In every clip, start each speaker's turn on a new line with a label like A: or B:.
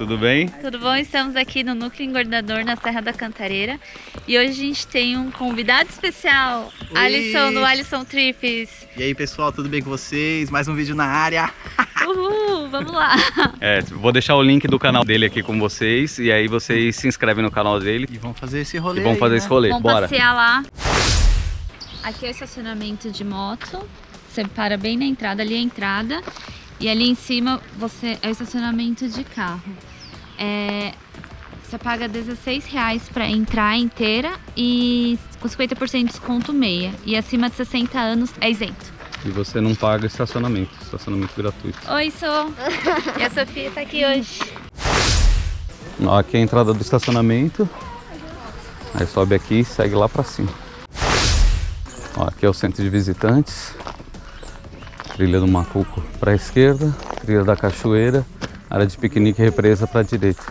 A: tudo bem?
B: Tudo bom? Estamos aqui no Núcleo Engordador, na Serra da Cantareira. E hoje a gente tem um convidado especial, Alisson, do Alisson Trips.
C: E aí pessoal, tudo bem com vocês? Mais um vídeo na área.
B: Uhul, vamos lá.
A: Vou deixar o link do canal dele aqui com vocês. E aí vocês se inscrevem no canal dele.
C: E vamos fazer esse rolê.
A: Esse rolê,
B: Vamos
A: bora.
B: passear lá. Aqui é o estacionamento de moto. Você para bem na entrada, ali é a entrada. E ali em cima é o estacionamento de carro. Você paga R$16 para entrar inteira e com 50% de desconto meia. E acima de 60 anos é isento.
A: E você não paga estacionamento gratuito.
B: Oi, sou. E a Sofia tá aqui hoje.
A: Ó, aqui é a entrada do estacionamento. Aí sobe aqui e segue lá pra cima. Ó, aqui é o centro de visitantes. Trilha do Macuco para a esquerda, trilha da Cachoeira, área de piquenique e represa para a direita.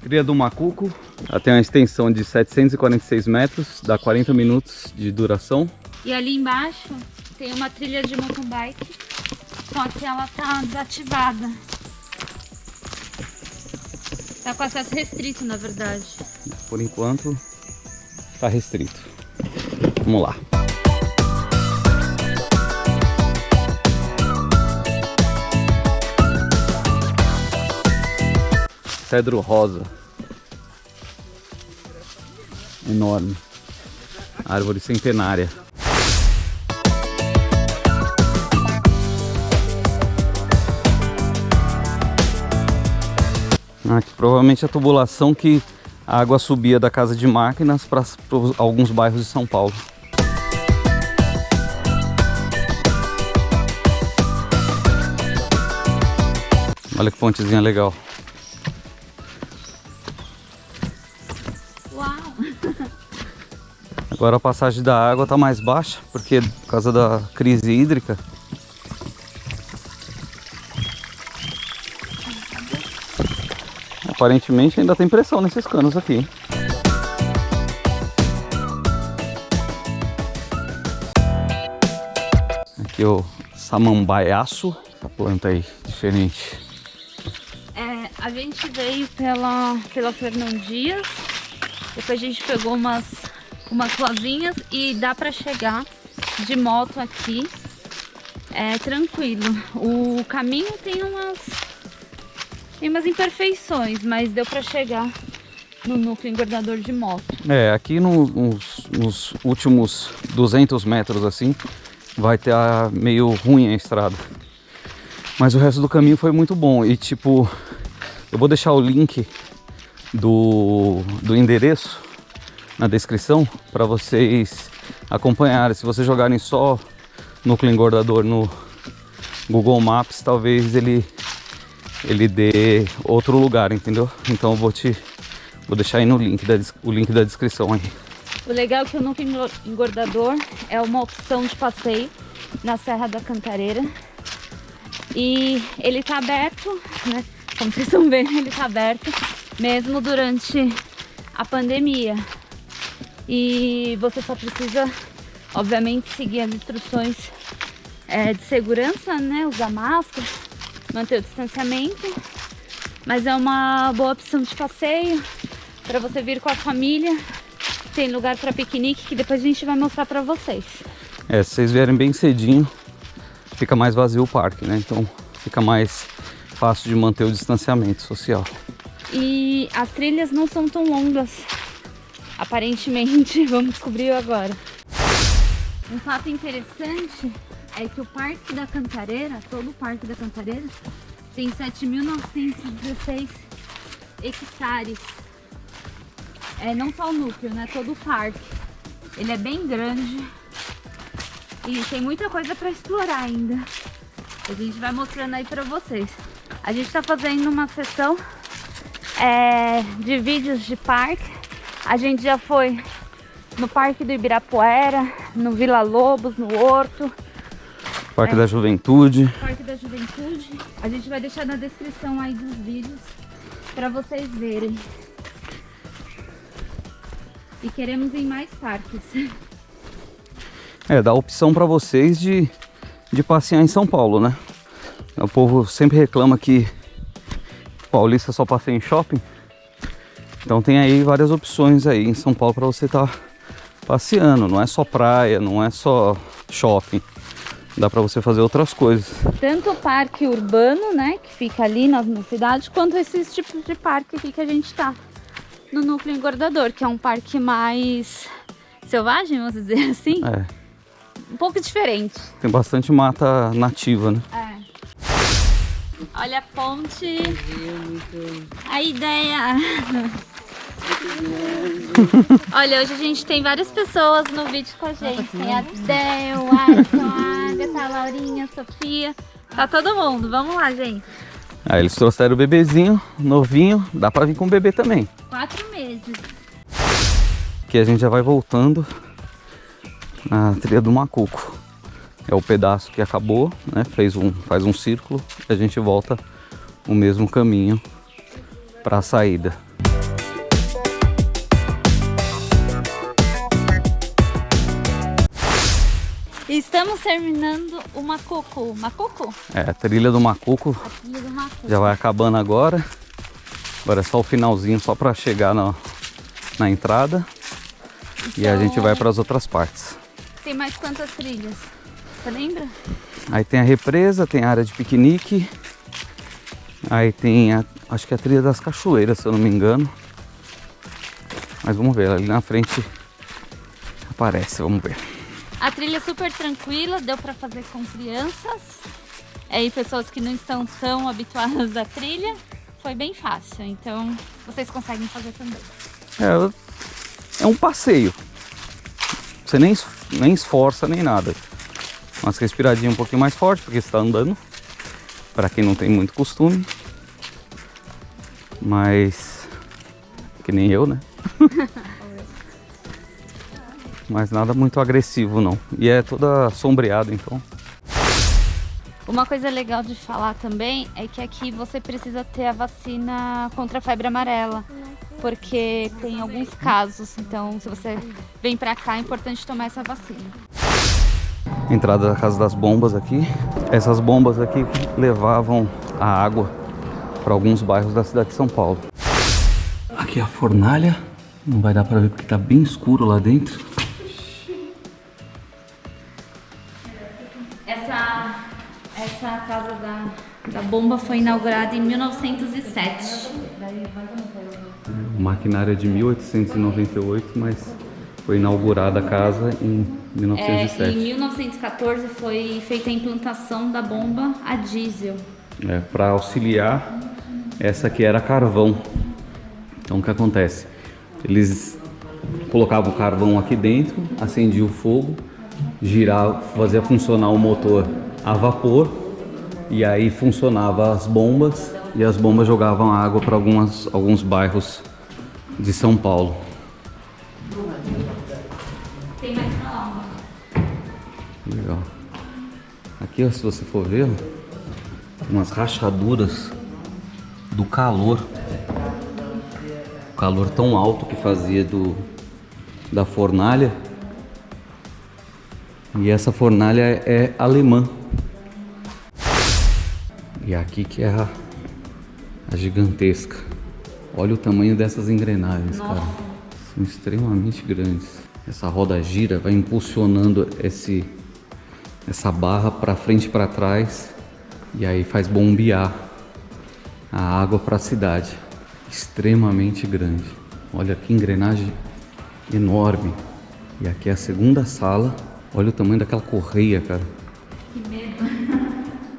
A: Trilha do Macuco, ela tem uma extensão de 746 metros, dá 40 minutos de duração.
B: E ali embaixo tem uma trilha de mountain bike, só que ela tá desativada. Tá com acesso restrito, na verdade.
A: Por enquanto, tá restrito. Vamos lá. Cedro rosa, enorme, árvore centenária. Aqui provavelmente a tubulação que a água subia da casa de máquinas para alguns bairros de São Paulo. Olha que pontezinha legal. Agora a passagem da água está mais baixa, porque por causa da crise hídrica. Aparentemente ainda tem pressão nesses canos aqui, hein? Aqui o samambaiaço, essa planta aí diferente.
B: A gente veio pela Fernão Dias, depois a gente pegou umas ruazinhas e dá pra chegar de moto aqui, tranquilo. O caminho tem umas imperfeições, mas deu pra chegar no Núcleo Engordador de moto.
A: Aqui nos últimos 200 metros assim, vai ter meio ruim a estrada. Mas o resto do caminho foi muito bom e tipo, eu vou deixar o link do endereço na descrição para vocês acompanharem. Se vocês jogarem só Núcleo Engordador no Google Maps, talvez ele dê outro lugar, entendeu? Então eu vou deixar aí no o link da descrição aí.
B: O legal é que o Núcleo Engordador é uma opção de passeio na Serra da Cantareira e ele tá aberto, né? Como vocês estão vendo, ele tá aberto mesmo durante a pandemia. E você só precisa, obviamente, seguir as instruções de segurança, né? Usar máscara, manter o distanciamento. Mas é uma boa opção de passeio para você vir com a família. Tem lugar para piquenique que depois a gente vai mostrar para vocês.
A: Se vocês vierem bem cedinho, fica mais vazio o parque, né? Então fica mais fácil de manter o distanciamento social.
B: E as trilhas não são tão longas. Aparentemente, vamos descobrir agora. Um fato interessante é que o Parque da Cantareira, todo o Parque da Cantareira, tem 7.916 hectares. Não só o núcleo, né? Todo o parque. Ele é bem grande e tem muita coisa para explorar ainda. A gente vai mostrando aí para vocês. A gente está fazendo uma sessão de vídeos de parque. A gente já foi no Parque do Ibirapuera, no Vila Lobos, no Horto.
A: Parque da Juventude.
B: Parque da Juventude. A gente vai deixar na descrição aí dos vídeos para vocês verem. E queremos ir em mais parques.
A: Dá opção para vocês de passear em São Paulo, né? O povo sempre reclama que Paulista só passei em shopping. Então tem aí várias opções aí em São Paulo para você estar passeando. Não é só praia, não é só shopping. Dá para você fazer outras coisas.
B: Tanto o parque urbano, né, que fica ali na cidade, quanto esses tipos de parque aqui que a gente tá no Núcleo Engordador, que é um parque mais selvagem, vamos dizer assim.
A: É.
B: Um pouco diferente.
A: Tem bastante mata nativa, né?
B: É. Olha a ponte. A ideia. Olha, hoje a gente tem várias pessoas no vídeo com a gente. Tem a Del, o Alisson, a Agatha, a Laurinha, a Sofia. Tá todo mundo. Vamos lá, gente.
A: Aí eles trouxeram o bebezinho, novinho. Dá pra vir com o bebê também.
B: 4 meses.
A: Aqui a gente já vai voltando na trilha do Macuco. É o pedaço que acabou, né? Faz um círculo e a gente volta o mesmo caminho para a saída.
B: Estamos terminando o Macuco. Macuco?
A: É, a trilha do Macuco
B: A trilha do Macuco.
A: já vai acabando agora. Agora é só o finalzinho, só para chegar na entrada. E a gente vai para as outras partes.
B: Tem mais quantas trilhas? Você lembra?
A: Aí tem a represa, tem a área de piquenique. Aí tem, acho que é a trilha das cachoeiras, se eu não me engano. Mas vamos ver, ali na frente aparece, vamos ver.
B: A trilha é super tranquila, deu pra fazer com crianças. E pessoas que não estão tão habituadas à trilha. Foi bem fácil, então vocês conseguem fazer também.
A: É um passeio. Você nem esforça nem nada. Umas respiradinhas um pouquinho mais forte, porque você está andando. Para quem não tem muito costume. Mas que nem eu, né? Mas nada muito agressivo não. E é toda sombreada, então.
B: Uma coisa legal de falar também é que aqui você precisa ter a vacina contra a febre amarela, porque tem alguns casos, então se você vem pra cá é importante tomar essa vacina.
A: Entrada da Casa das Bombas aqui. Essas bombas aqui levavam a água para alguns bairros da cidade de São Paulo. Aqui é a fornalha. Não vai dar para ver porque tá bem escuro lá dentro.
B: Essa casa da bomba foi inaugurada em 1907.
A: O maquinário é de 1898, mas foi inaugurada a casa em 1907.
B: Em 1914 foi feita a implantação da bomba a diesel.
A: Para auxiliar, essa aqui era carvão. Então o que acontece? Eles colocavam o carvão aqui dentro, acendia o fogo, girava, fazia funcionar o motor a vapor e aí funcionava as bombas e as bombas jogavam água para alguns bairros de São Paulo.
B: Tem mais pra lá.
A: Legal. Aqui, ó, se você for ver, ó, umas rachaduras do calor. O calor tão alto que fazia da fornalha. E essa fornalha é alemã. E aqui que é a gigantesca. Olha o tamanho dessas engrenagens,
B: Nossa.
A: cara. São extremamente grandes. Essa roda gira, vai impulsionando essa barra para frente e para trás. E aí faz bombear a água para a cidade. Extremamente grande. Olha que engrenagem enorme. E aqui é a segunda sala. Olha o tamanho daquela correia, cara.
B: Que medo.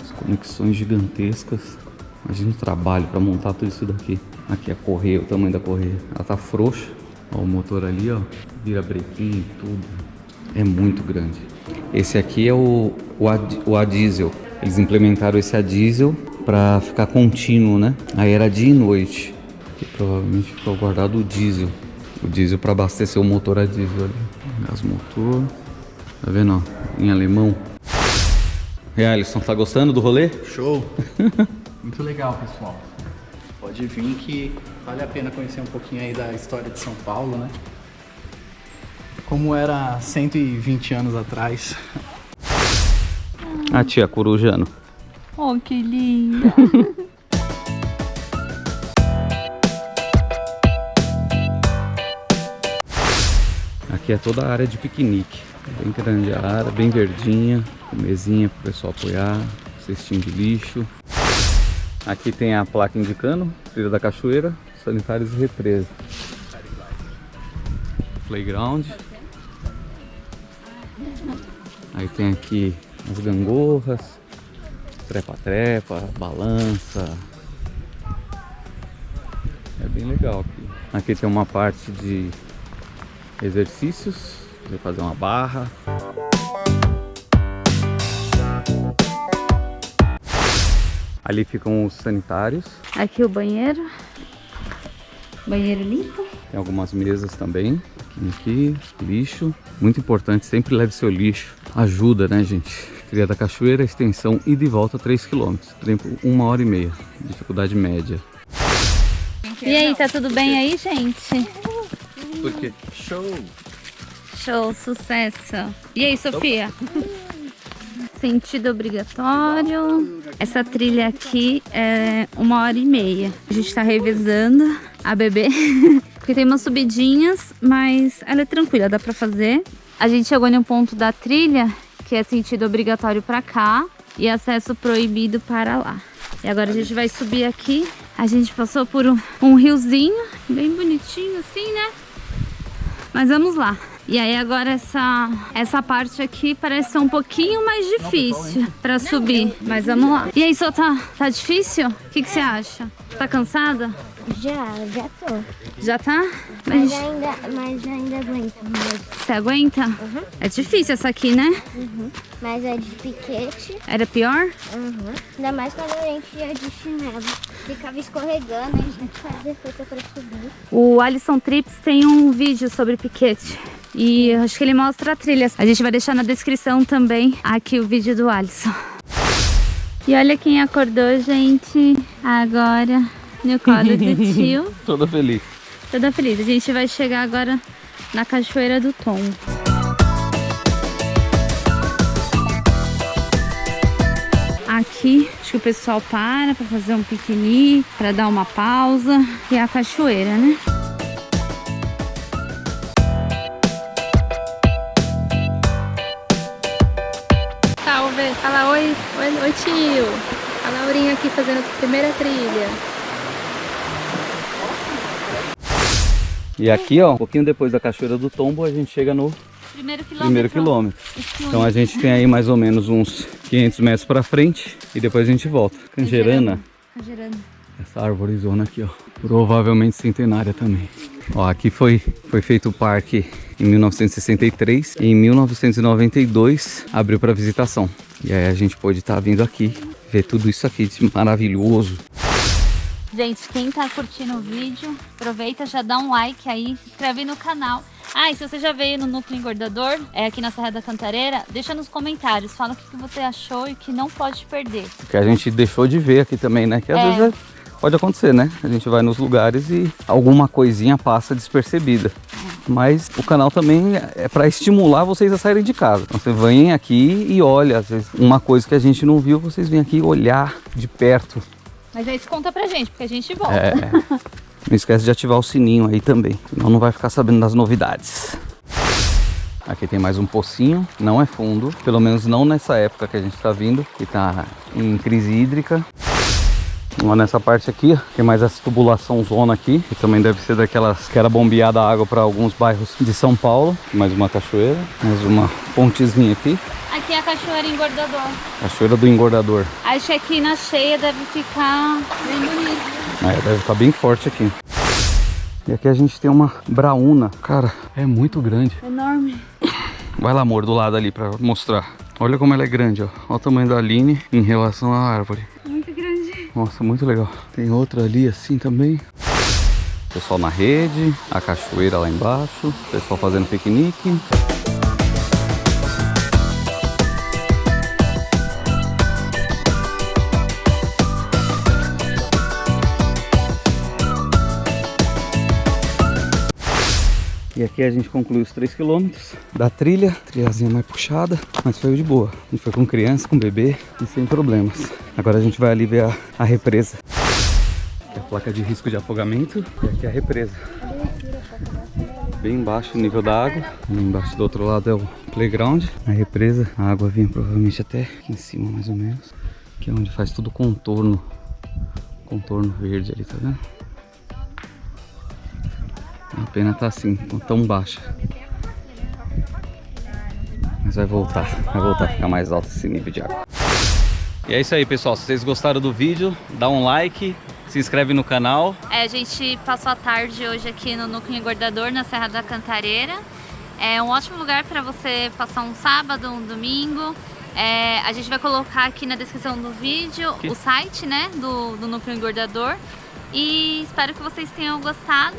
A: As conexões gigantescas. Imagina o trabalho para montar tudo isso daqui. Aqui a correia, o tamanho da correia. Ela tá frouxa. Ó, o motor ali, ó. Vira brequinho e tudo. É muito grande. Esse aqui é o a diesel. Eles implementaram esse a diesel para ficar contínuo, né? Aí era dia e noite. E provavelmente ficou guardado o diesel. O diesel para abastecer o motor a diesel ali. Gás motor. Tá vendo, ó? Em alemão. E aí, Alisson, tá gostando do rolê?
C: Show! Muito legal, pessoal. Pode vir que vale a pena conhecer um pouquinho aí da história de São Paulo, né? Como era 120 anos atrás.
A: A tia Corujano.
B: Oh, que linda.
A: Aqui é toda a área de piquenique. Bem grande a área, bem verdinha, com mesinha para o pessoal apoiar, cestinho de lixo. Aqui tem a placa indicando trilha da cachoeira, sanitários e represa. Playground. Aí tem aqui as gangorras, trepa-trepa, balança. É bem legal aqui. Aqui tem uma parte de exercícios, vou fazer uma barra. Ali ficam os sanitários.
B: Aqui o banheiro. Banheiro limpo.
A: Tem algumas mesas também. Aqui, lixo. Muito importante, sempre leve seu lixo. Ajuda, né, gente? Trilha da Cachoeira, extensão ida e volta 3 km. Tempo 1h30. Dificuldade média.
B: E aí, tá tudo bem aí, gente?
A: Por quê?
C: Show!
B: Show, sucesso. E aí, Sofia? Sentido obrigatório. Essa trilha aqui é 1h30. A gente tá revezando a bebê. Porque tem umas subidinhas, mas ela é tranquila, dá pra fazer. A gente chegou em um ponto da trilha que é sentido obrigatório pra cá e acesso proibido para lá. E agora a gente vai subir aqui. A gente passou por um riozinho, bem bonitinho assim, né? Mas vamos lá. E aí agora essa parte aqui parece ser um pouquinho mais difícil pra subir. Mas vamos lá. E aí, só tá difícil? O que você acha? Tá cansada?
D: Já tô.
B: Já tá?
D: Mas ainda aguento.
B: Você aguenta?
D: Uhum.
B: É difícil essa aqui, né?
D: Mas é de piquete.
B: Era pior?
D: Ainda mais quando a gente ia de chinelo. Ficava escorregando, a gente fazia força pra subir.
B: O Alisson Trips tem um vídeo sobre piquete. E acho que ele mostra a trilha. A gente vai deixar na descrição também aqui o vídeo do Alisson. E olha quem acordou, gente, agora no colo do tio.
A: Toda feliz.
B: Toda feliz. A gente vai chegar agora na Cachoeira do Tombo. Aqui, acho que o pessoal para fazer um piquenique, para dar uma pausa. E a cachoeira, né?
E: Salve! Fala oi tio! A Laurinha aqui fazendo a primeira trilha.
A: E aqui, ó, um pouquinho depois da Cachoeira do Tombo, a gente chega no primeiro quilômetro. Então a gente tem aí mais ou menos uns 500 metros pra frente e depois a gente volta. Canjerana. Essa árvorezona aqui, ó. Provavelmente centenária também. Ó, aqui foi feito o parque em 1963 e em 1992 abriu para visitação. E aí a gente pôde estar vindo aqui, ver tudo isso aqui de maravilhoso.
B: Gente, quem tá curtindo o vídeo, aproveita, já dá um like aí, se inscreve no canal. Ah, e se você já veio no Núcleo Engordador, aqui na Serra da Cantareira, deixa nos comentários, fala o que você achou e o que não pode perder.
A: Que a gente deixou de ver aqui também, né? Que às vezes pode acontecer, né? A gente vai nos lugares e alguma coisinha passa despercebida. Mas o canal também é para estimular vocês a saírem de casa. Então você vem aqui e olha, às vezes uma coisa que a gente não viu, vocês vêm aqui olhar de perto.
B: Mas aí você conta pra gente, porque a gente volta.
A: Não esquece de ativar o sininho aí também, senão não vai ficar sabendo das novidades. Aqui tem mais um pocinho, não é fundo, pelo menos não nessa época que a gente está vindo, que está em crise hídrica. Lá nessa parte aqui, tem mais essa tubulação zona aqui, que também deve ser daquelas que era bombeada a água para alguns bairros de São Paulo. Mais uma cachoeira, mais uma pontezinha aqui.
B: Aqui é a Cachoeira Engordador.
A: Cachoeira do Engordador.
B: Acho que aqui na cheia deve ficar bem bonito.
A: Deve ficar bem forte aqui. E aqui a gente tem uma braúna. Cara, é muito grande.
B: Enorme.
A: Vai lá, amor, do lado ali pra mostrar. Olha como ela é grande, ó. Olha o tamanho da Aline em relação à árvore.
B: Muito grande.
A: Nossa, muito legal. Tem outra ali assim também. Pessoal na rede, a cachoeira lá embaixo, pessoal fazendo piquenique. E aqui a gente concluiu os 3 km da trilha, trilhazinha mais puxada, mas foi de boa. A gente foi com criança, com bebê e sem problemas. Agora a gente vai ali ver a represa. Aqui é a placa de risco de afogamento e aqui é a represa. bem baixo o nível da água. Ali embaixo do outro lado é o playground. A represa, a água vinha provavelmente até aqui em cima mais ou menos. Que é onde faz todo o contorno verde ali, tá vendo? A pena tá assim, tão baixa. Mas vai voltar a ficar mais alto esse nível de água. E é isso aí, pessoal. Se vocês gostaram do vídeo, dá um like, se inscreve no canal.
B: A gente passou a tarde hoje aqui no Núcleo Engordador, na Serra da Cantareira. É um ótimo lugar para você passar um sábado, um domingo. A gente vai colocar aqui na descrição do vídeo o site, né, do Núcleo Engordador. E espero que vocês tenham gostado.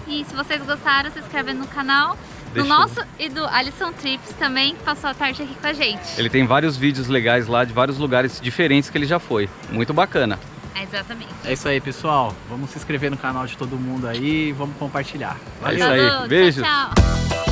B: E se vocês gostaram, se inscreve no canal. Do nosso e do Alisson Trips também, que passou a tarde aqui com a gente.
A: Ele tem vários vídeos legais lá de vários lugares diferentes que ele já foi. Muito bacana.
B: Exatamente.
C: É isso aí, pessoal. Vamos se inscrever no canal de todo mundo aí e vamos compartilhar. Valeu!
A: É isso aí. Beijo!
B: Tchau, tchau.